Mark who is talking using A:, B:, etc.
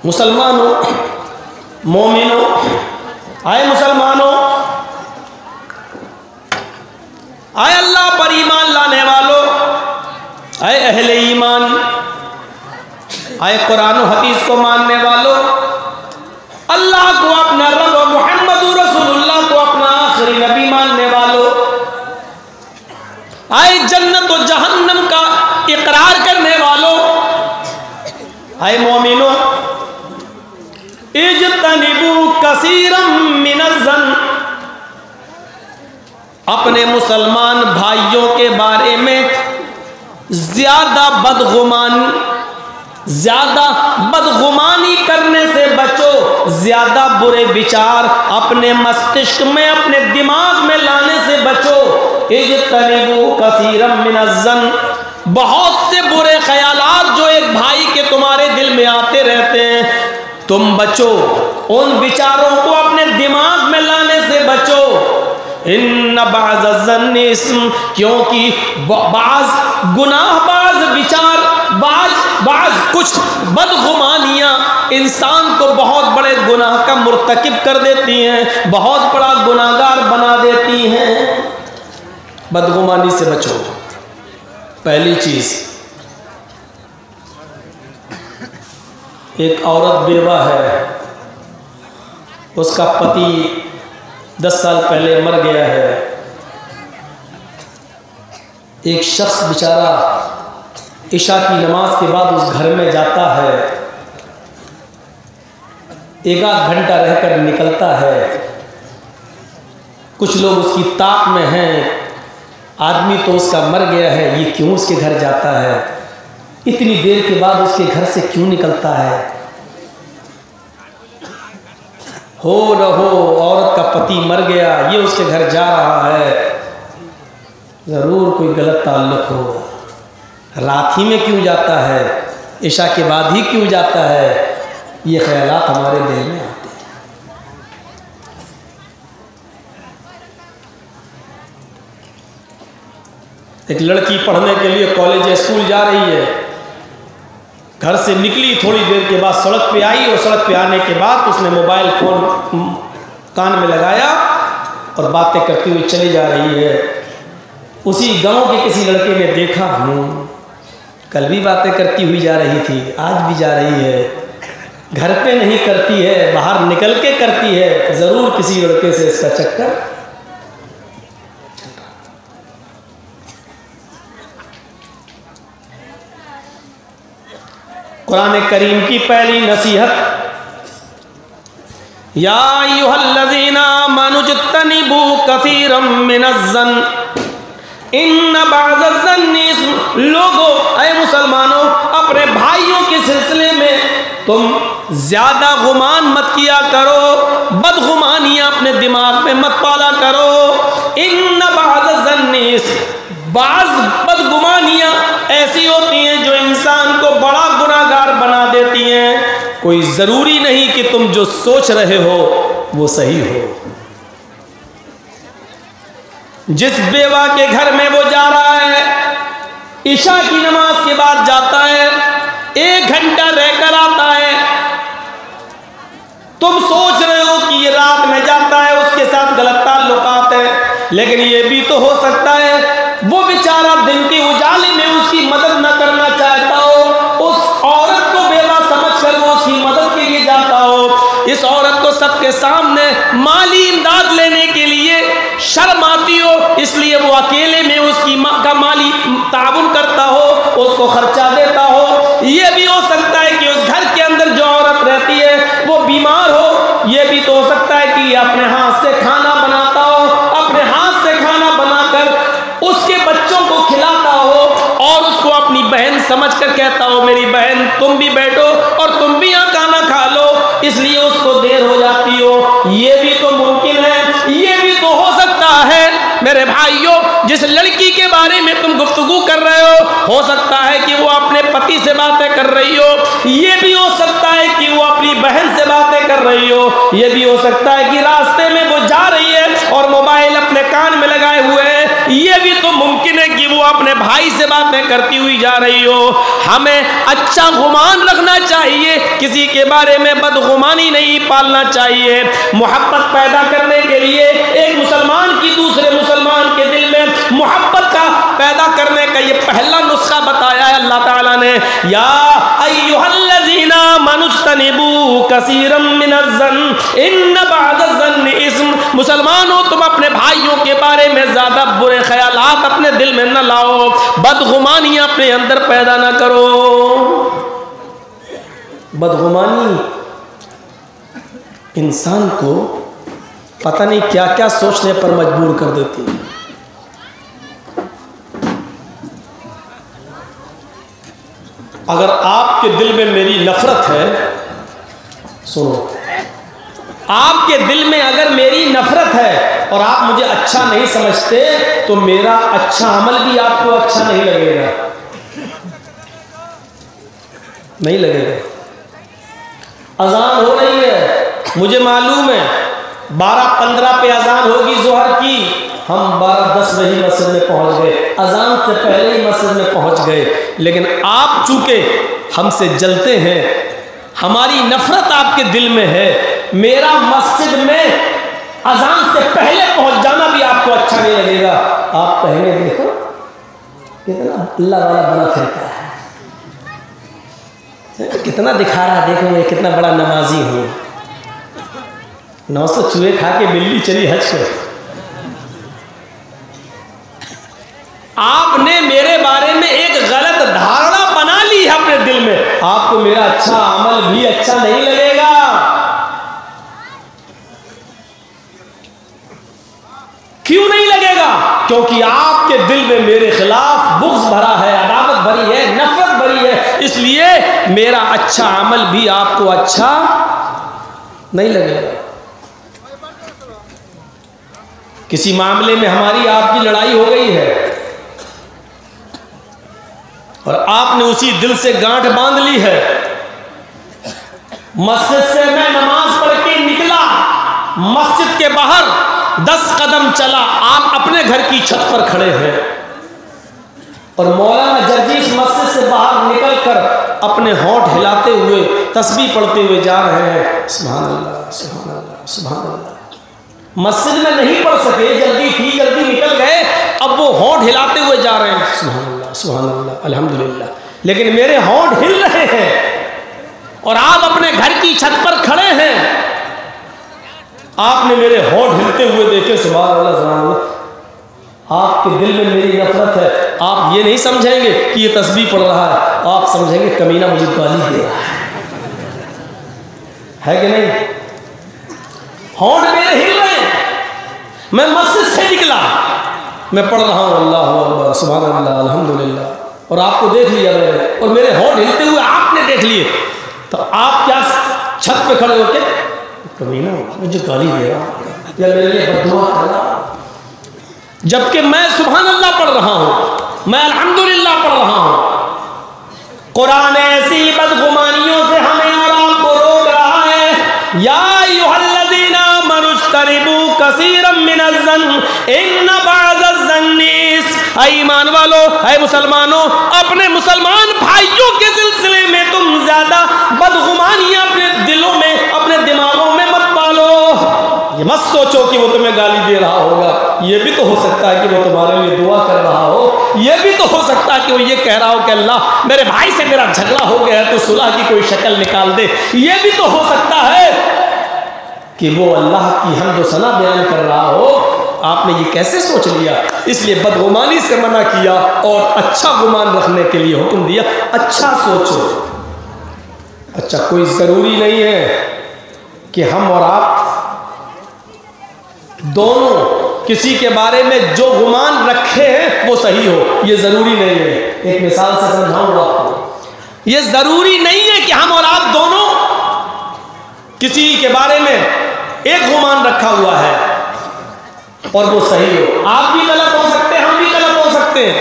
A: मुसलमानों, मोमिनों, आए मुसलमानों, आए अल्लाह पर ईमान लाने वालों, आए अहले ईमान, आए कुरान और हदीस को मानने वालों, अल्लाह को अपना रब और मोहम्मद रसूलुल्लाह को अपना आखिरी नबी मानने वालों, आए जन्नत और जहन्नम का इकरार करने वालों, आए मोमिनों, इज्तनिबू कसीरम मिनज़्ज़न, अपने मुसलमान भाइयों के बारे में ज्यादा बदगुमानी करने से बचो, ज्यादा बुरे विचार अपने मस्तिष्क में, अपने दिमाग में लाने से बचो। इज्तनिबू कसीरम मिनज़्ज़न, बहुत से बुरे ख्यालात जो एक भाई के तुम्हारे दिल में आते रहते हैं, तुम बचो, उन विचारों को अपने दिमाग में लाने से बचो। इन्न बाज़ ज़न्नि इस्म, क्योंकि बाज गुनाह, बाज विचार, बाज कुछ बदगुमानियाँ इंसान को बहुत बड़े गुनाह का मुर्तकिब कर देती हैं, बहुत बड़ा गुनाहगार बना देती हैं। बदगुमानी से बचो। पहली चीज़, एक औरत बेवा है, उसका पति 10 साल पहले मर गया है। एक शख्स बेचारा इशा की नमाज के बाद उस घर में जाता है, एक आध घंटा रहकर निकलता है। कुछ लोग उसकी ताक में हैं, आदमी तो उसका मर गया है, ये क्यों उसके घर जाता है, इतनी देर के बाद उसके घर से क्यों निकलता है। हो न हो औरत का पति मर गया, ये उसके घर जा रहा है, ज़रूर कोई गलत ताल्लुक़ हो। रात ही में क्यों जाता है, इशा के बाद ही क्यों जाता है, ये ख्यालात हमारे दिल में आते हैं। एक लड़की पढ़ने के लिए कॉलेज या स्कूल जा रही है, घर से निकली, थोड़ी देर के बाद सड़क पे आई, और सड़क पे आने के बाद उसने मोबाइल फ़ोन कान में लगाया और बातें करती हुई चली जा रही है। उसी गांव के किसी लड़के ने देखा, कल भी बातें करती हुई जा रही थी, आज भी जा रही है, घर पे नहीं करती है, बाहर निकल के करती है, ज़रूर किसी लड़के से इसका चक्कर। कुरान करीम की पहली नसीहत, या अय्युहल्लज़ीना आमनू इज्तनिबू कसीरम मिनज़्ज़न इन्न बाज़-ज़न्नि इस्म। लोगों, ऐ मुसलमानों, अपने भाइयों के सिलसिले में तुम ज्यादा गुमान मत किया करो, बदगुमानियाँ अपने दिमाग में मत पाला करो। इन्न बाज़-ज़न्नि इस्म, बाज़ बदगुमानियाँ ऐसी होती हैं जो इंसान को बड़ा गुनाहगार बना देती हैं। कोई ज़रूरी नहीं कि तुम जो सोच रहे हो वो सही हो। जिस बेवा के घर में वो जा रहा है, इशा की नमाज के बाद जाता है, 1 घंटा रहकर आता है, तुम सोच रहे हो कि ये रात में जाता है, उसके साथ गलत ताल्लुकात है, लेकिन ये भी तो हो सकता है वो बेचारा दिन के उजाले में उसकी मदद न करना चाहता हो, उस औरत को बेवा समझकर वो उसकी मदद के लिए जाता हो। इस औरत को सबके सामने माली इमदाद लेने के लिए शर्म आती हो, इसलिए वो अकेले में उसकी माँ का माली ताउन करता हो, उसको खर्चा देता हो। ये भी हो सकता है कि उस घर के अंदर जो औरत रहती है वो बीमार हो, ये भी तो हो सकता है कि अपने हाथ से खाना बनाता हो, अपने हाथ से खाना बनाकर उसके बच्चों को खिलाता हो और उसको अपनी बहन समझकर कहता हो, मेरी बहन तुम भी बैठो और तुम भी यहाँ खाना खा लो, इसलिए उसको देर हो जाती हो। ये भी तो मुमकिन है, ये भी तो हो सकता है। मेरे भाइयों, जिस लड़की के बारे में तुम गुफ्तगू कर रहे हो सकता है कि वो अपने पति से बातें कर रही हो, ये भी हो सकता है कि वो अपनी बहन से बातें कर रही हो, ये भी हो सकता है कि रास्ते में वो जा रही है और मोबाइल अपने कान में लगाए हुए है, ये भी तो मुमकिन है कि वो अपने भाई से बातें करती हुई जा रही हो। हमें अच्छा गुमान रखना चाहिए, किसी के बारे में बदगुमानी नहीं पालना चाहिए। मोहब्बत पैदा करने के लिए एक मुसलमान की दूसरे मुसलमान के दिल में मोहब्बत का पैदा करने का ये पहला नुस्खा बताया है अल्लाह ताला ने। या अय्युहल्लज़ीना मनुज्तनिबू कसीरम मिनज़्ज़न्न इन्न बअदज़्ज़न्नि इस्म। मुसलमानों, तुम अपने भाइयों के बारे में ज्यादा बुरे ख्यालात अपने दिल में न लाओ, बदगुमानी अपने अंदर पैदा न करो। बदगुमानी इंसान को पता नहीं क्या क्या सोचने पर मजबूर कर देती है। अगर आपके दिल में मेरी नफरत है, सुनो, आपके दिल में अगर मेरी नफरत है और आप मुझे अच्छा नहीं समझते तो मेरा अच्छा अमल भी आपको अच्छा नहीं लगेगा, नहीं लगेगा। अजान हो रही है, मुझे मालूम है 12:15 पे अजान होगी जोहर की, हम 12:10 वही मस्जिद में पहुंच गए, अजान से पहले ही मस्जिद में पहुंच गए। लेकिन आप चूंकि हमसे जलते हैं, हमारी नफरत आपके दिल में है, मेरा मस्जिद में अजान से पहले पहुंच जाना भी आपको अच्छा नहीं लगेगा। आप पहले देखो कितना अल्लाह वाला बना फिरता है, कितना दिखा रहा, देखो मैं कितना बड़ा नमाजी हूँ। 900 चूहे खा के बिल्ली चली हज कर। आपने मेरे बारे में एक गलत धारणा बना ली है अपने दिल में, आपको मेरा अच्छा अमल भी अच्छा नहीं लगेगा। क्यों नहीं लगेगा? क्योंकि आपके दिल में मेरे खिलाफ बुग़्ज़ भरा है, अदावत भरी है, नफरत भरी है, इसलिए मेरा अच्छा अमल भी आपको अच्छा नहीं लगेगा। किसी मामले में हमारी आपकी लड़ाई हो गई है और आपने उसी दिल से गांठ बांध ली है। मस्जिद से मैं नमाज पढ़ के निकला, मस्जिद के बाहर 10 कदम चला, आप अपने घर की छत पर खड़े हैं और मौलाना जर्जीस मस्जिद से बाहर निकलकर अपने होंठ हिलाते हुए तस्बीह पढ़ते हुए जा रहे हैं, सुभान अल्लाह सुभान अल्लाह सुभान अल्लाह। मस्जिद में नहीं पढ़ सके, जल्दी थी, जल्दी निकल गए, अब वो होंठ हिलाते हुए जा रहे हैं, सुभान अल्लाह अल्हम्दुलिल्लाह। लेकिन मेरे होंठ हिल रहे हैं और आप अपने घर की छत पर खड़े हैं, आपने मेरे होंठ हिलते हुए देखे, सुभान अल्लाह सुभान अल्लाह। आपके दिल में मेरी नफरत है, आप ये नहीं समझेंगे कि ये तस्बीह पढ़ रहा है, आप समझेंगे कमीना मुझे गाली दे रहा है कि नहीं? होंठ मेरे हिल रहे हैं, मैं मस्जिद से निकला, मैं पढ़ रहा हूँ अल्लाह अकबर सुभान अल्लाह अल्हम्दुलिल्लाह, और आपको देख लिया मैंने और मेरे होंठ हिलते हुए आपने देख लिए, तो आप क्या छत पे खड़े होके कमीना मुझे गाली दे रहा या मेरे लिए बददुआ कर रहा? जबकि मैं सुभान अल्लाह पढ़ रहा हूँ, मैं अल्हम्दुलिल्लाह पढ़ रहा हूँ। कुरान ऐसी बदगुमानियों से हमें और आपको रोक रहा है। या अय्युहल्लज़ीना मनुज्तनिबू कसीरम मिनज़्ज़न्न इन्न बअदज़्ज़न्नि इस्म। ऐ ईमान वालो, ऐ मुसलमानों, अपने मुसलमान भाइयों के सिलसिले में तुम ज्यादा बदगुमानियां अपने दिलों में, अपने दिमागों में मत पालो। ये मत सोचो कि वो तुम्हें गाली दे रहा होगा, ये भी तो हो सकता है कि वो तुम्हारे लिए दुआ कर रहा हो, ये भी तो हो सकता है कि वो ये कह रहा हो कि अल्लाह मेरे भाई से मेरा झगड़ा हो गया है तो सुलह की कोई शक्ल निकाल दे, ये भी तो हो सकता है कि वो अल्लाह की हम्द व सना बयान कर रहा हो। आपने ये कैसे सोच लिया? इसलिए बदगुमानी से मना किया और अच्छा गुमान रखने के लिए हुक्म दिया। अच्छा सोचो। अच्छा, कोई ज़रूरी नहीं है कि हम और आप दोनों किसी के बारे में जो गुमान रखे हैं वो सही हो, ये ज़रूरी नहीं है। एक मिसाल से समझाऊंगा आपको। ये ज़रूरी नहीं है कि हम और आप दोनों किसी के बारे में एक गुमान रखा हुआ है और वो सही हो। आप भी गलत हो सकते हैं, हम भी गलत हो सकते हैं।